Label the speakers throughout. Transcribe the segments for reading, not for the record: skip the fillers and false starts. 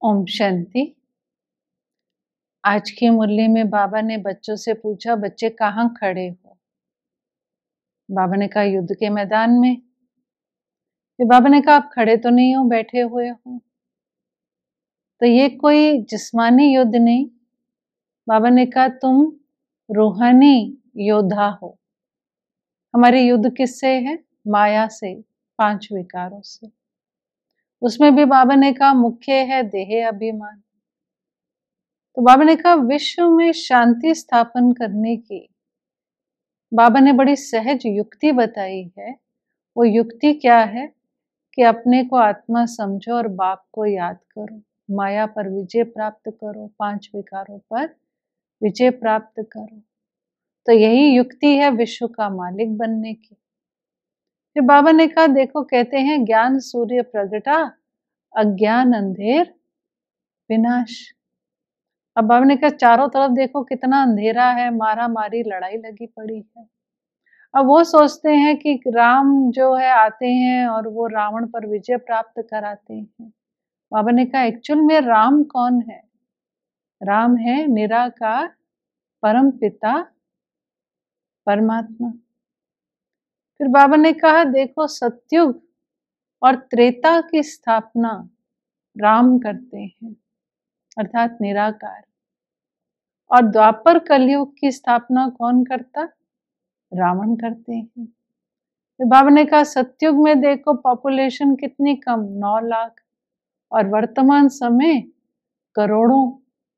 Speaker 1: ओम शांति। आज की मुरली में बाबा ने बच्चों से पूछा, बच्चे कहाँ खड़े हो? बाबा ने कहा युद्ध के मैदान में। फिर बाबा ने कहा आप खड़े तो नहीं हो, बैठे हुए हो। तो ये कोई जिस्मानी युद्ध नहीं। बाबा ने कहा तुम रूहानी योद्धा हो। हमारे युद्ध किससे है? माया से, 5 विकारों से। उसमें भी बाबा ने कहा मुख्य है देह अभिमान। तो बाबा ने कहा विश्व में शांति स्थापन करने की बाबा ने बड़ी सहज युक्ति बताई है। वो युक्ति क्या है कि अपने को आत्मा समझो और बाप को याद करो, माया पर विजय प्राप्त करो, 5 विकारों पर विजय प्राप्त करो। तो यही युक्ति है विश्व का मालिक बनने की। फिर बाबा ने कहा देखो, कहते हैं ज्ञान सूर्य प्रगटा, अज्ञान अंधेर विनाश। अब बाबा ने कहा चारों तरफ देखो कितना अंधेरा है, मारा मारी लड़ाई लगी पड़ी है। अब वो सोचते हैं कि राम जो है आते हैं और वो रावण पर विजय प्राप्त कराते हैं। बाबा ने कहा एक्चुअल में राम कौन है? राम है निराकार परम पिता परमात्मा। फिर बाबा ने कहा देखो सतयुग और त्रेता की स्थापना राम करते हैं, अर्थात निराकार। और द्वापर कलयुग की स्थापना कौन करता? रावण करते हैं। फिर बाबा ने कहा सतयुग में देखो पॉपुलेशन कितनी कम, 9 लाख, और वर्तमान समय करोड़ों,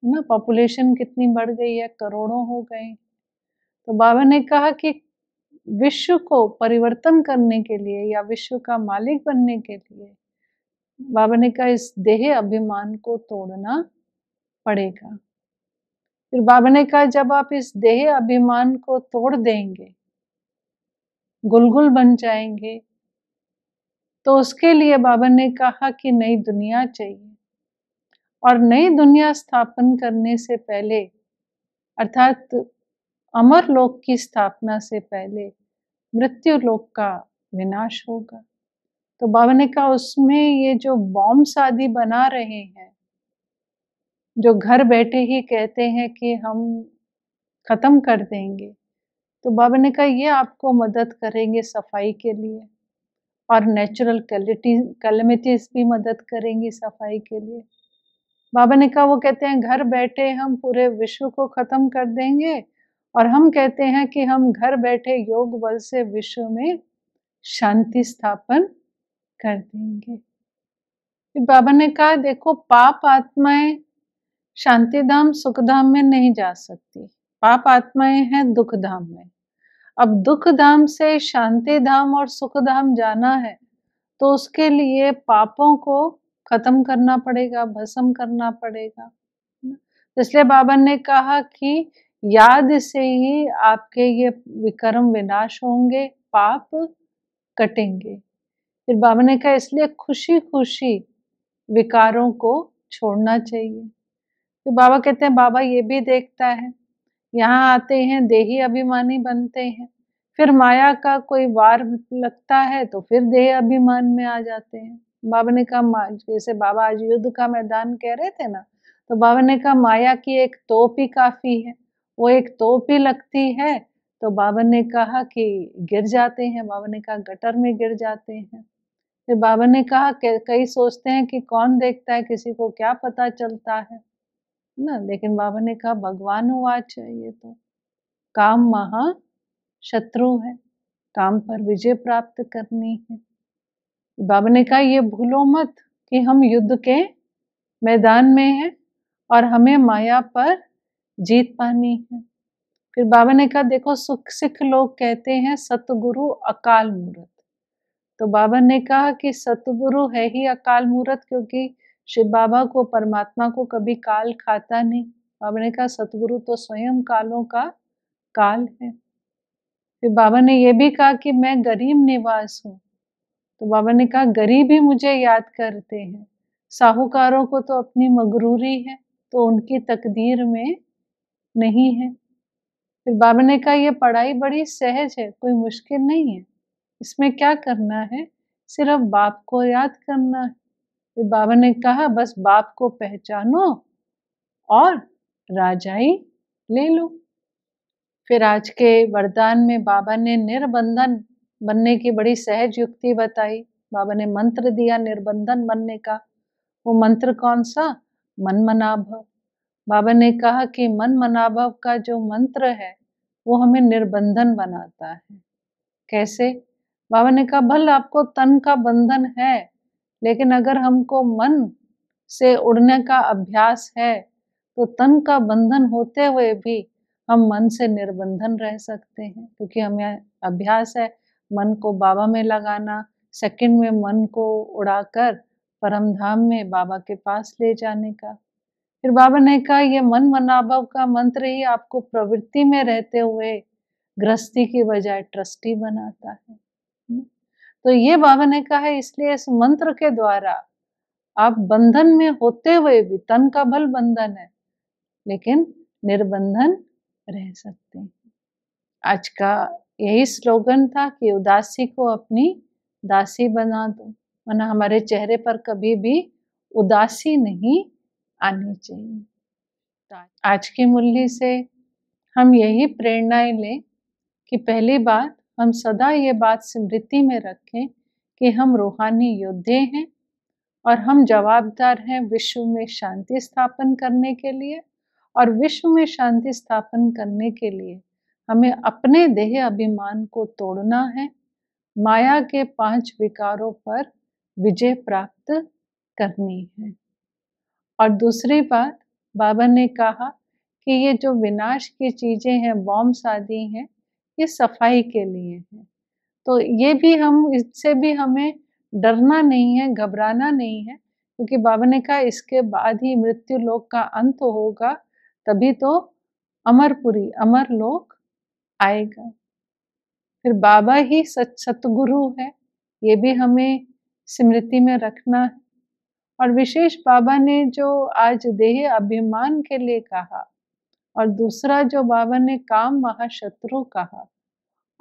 Speaker 1: है ना। पॉपुलेशन कितनी बढ़ गई है, करोड़ों हो गए। तो बाबा ने कहा कि विश्व को परिवर्तन करने के लिए या विश्व का मालिक बनने के लिए बाबा ने कहा इस देह अभिमान को तोड़ना पड़ेगा। फिर बाबा ने कहा जब आप इस देह अभिमान को तोड़ देंगे, गुलगुल बन जाएंगे, तो उसके लिए बाबा ने कहा कि नई दुनिया चाहिए। और नई दुनिया स्थापन करने से पहले, अर्थात अमर लोक की स्थापना से पहले मृत्यु लोक का विनाश होगा। तो बाबा ने कहा उसमें ये जो बॉम्ब्स आदि बना रहे हैं, जो घर बैठे ही कहते हैं कि हम खत्म कर देंगे, तो बाबा ने कहा ये आपको मदद करेंगे सफाई के लिए, और नेचुरल कैलेमिटीज भी मदद करेंगी सफाई के लिए। बाबा ने कहा वो कहते हैं घर बैठे हम पूरे विश्व को खत्म कर देंगे, और हम कहते हैं कि हम घर बैठे योग बल से विश्व में शांति स्थापन कर देंगे। फिर बाबा ने कहा देखो पाप आत्माएं शांति धाम सुख धाम में नहीं जा सकती, पाप आत्माएं हैं दुख धाम में। अब दुख धाम से शांति धाम और सुख धाम जाना है, तो उसके लिए पापों को खत्म करना पड़ेगा, भस्म करना पड़ेगा। इसलिए बाबा ने कहा कि याद से ही आपके ये विकर्म विनाश होंगे, पाप कटेंगे। फिर बाबा ने कहा इसलिए खुशी खुशी विकारों को छोड़ना चाहिए। फिर बाबा कहते हैं बाबा ये भी देखता है, यहाँ आते हैं देही अभिमानी बनते हैं, फिर माया का कोई वार लगता है तो फिर देह अभिमान में आ जाते हैं। बाबा ने कहा जैसे बाबा आज युद्ध का मैदान कह रहे थे ना, तो बाबा ने कहा माया की एक तोप ही काफी है। वो एक तोप ही लगती है तो बाबा ने कहा कि गिर जाते हैं, बाबा ने कहा गटर में गिर जाते हैं। फिर बाबा ने कहा कई सोचते हैं कि कौन देखता है, किसी को क्या पता चलता है ना। लेकिन बाबा ने कहा भगवान वाच है, ये तो काम महा शत्रु है, काम पर विजय प्राप्त करनी है। बाबा ने कहा ये भूलो मत कि हम युद्ध के मैदान में हैं और हमें माया पर जीत पानी है। फिर बाबा ने कहा देखो सिख लोग कहते हैं सतगुरु अकाल मूरत। तो बाबा ने कहा कि सतगुरु है ही अकाल मूरत, क्योंकि शिव बाबा को, परमात्मा को कभी काल खाता नहीं। बाबा ने कहा सतगुरु तो स्वयं कालों का काल है। फिर बाबा ने ये भी कहा कि मैं गरीब निवास हूँ। तो बाबा ने कहा गरीब ही मुझे याद करते हैं, साहूकारों को तो अपनी मगरूरी है, तो उनकी तकदीर में नहीं है। फिर बाबा ने कहा ये पढ़ाई बड़ी सहज है, कोई मुश्किल नहीं है, इसमें क्या करना है, सिर्फ बाप को याद करना है। फिर बाबा ने कहा बस बाप को पहचानो और राजाई ले लो। फिर आज के वरदान में बाबा ने निर्बंधन बनने की बड़ी सहज युक्ति बताई। बाबा ने मंत्र दिया निर्बंधन बनने का। वो मंत्र कौन सा? मन मनाभव। बाबा ने कहा कि मन मनाभव का जो मंत्र है वो हमें निर्बंधन बनाता है। कैसे? बाबा ने कहा भले आपको तन का बंधन है, लेकिन अगर हमको मन से उड़ने का अभ्यास है तो तन का बंधन होते हुए भी हम मन से निर्बंधन रह सकते हैं, क्योंकि हमें अभ्यास है मन को बाबा में लगाना, सेकंड में मन को उड़ाकर परम धाम में बाबा के पास ले जाने का। फिर बाबा ने कहा ये मन मनाभव का मंत्र ही आपको प्रवृत्ति में रहते हुए गृहस्थी की बजाय ट्रस्टी बनाता है। तो ये बाबा ने कहा है, इसलिए इस मंत्र के द्वारा आप बंधन में होते हुए भी, तन का भल बंधन है लेकिन निर्बंधन रह सकते हैं। आज का यही स्लोगन था कि उदासी को अपनी दासी बना दो, वरना हमारे चेहरे पर कभी भी उदासी नहीं आनी चाहिए। आज की मुरली से हम यही प्रेरणाएं लें कि पहली बात, हम सदा ये बात स्मृति में रखें कि हम रूहानी योद्धे हैं और हम जवाबदार हैं विश्व में शांति स्थापन करने के लिए। और विश्व में शांति स्थापन करने के लिए हमें अपने देह अभिमान को तोड़ना है, माया के 5 विकारों पर विजय प्राप्त करनी है। और दूसरी बात, बाबा ने कहा कि ये जो विनाश की चीजें हैं, बॉम्ब्स आदि हैं, ये सफाई के लिए हैं। तो ये भी हम, इससे भी हमें डरना नहीं है, घबराना नहीं है, क्योंकि बाबा ने कहा इसके बाद ही मृत्यु लोक का अंत होगा, तभी तो अमरपुरी, अमर लोक आएगा। फिर बाबा ही सतगुरु है, ये भी हमें स्मृति में रखना है। और विशेष बाबा ने जो आज देह अभिमान के लिए कहा, और दूसरा जो बाबा ने काम महाशत्रु कहा,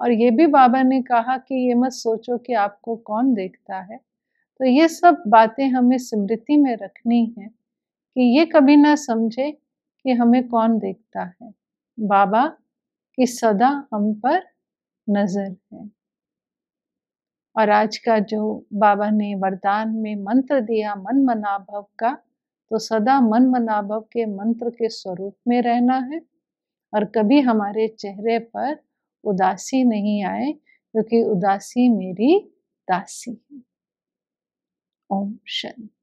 Speaker 1: और ये भी बाबा ने कहा कि ये मत सोचो कि आपको कौन देखता है। तो ये सब बातें हमें स्मृति में रखनी है कि ये कभी ना समझे कि हमें कौन देखता है। बाबा की सदा हम पर नजर है। और आज का जो बाबा ने वरदान में मंत्र दिया मन मनाभव का, तो सदा मन मनाभव के मंत्र के स्वरूप में रहना है और कभी हमारे चेहरे पर उदासी नहीं आए, क्योंकि उदासी मेरी दासी है। ओम शांति।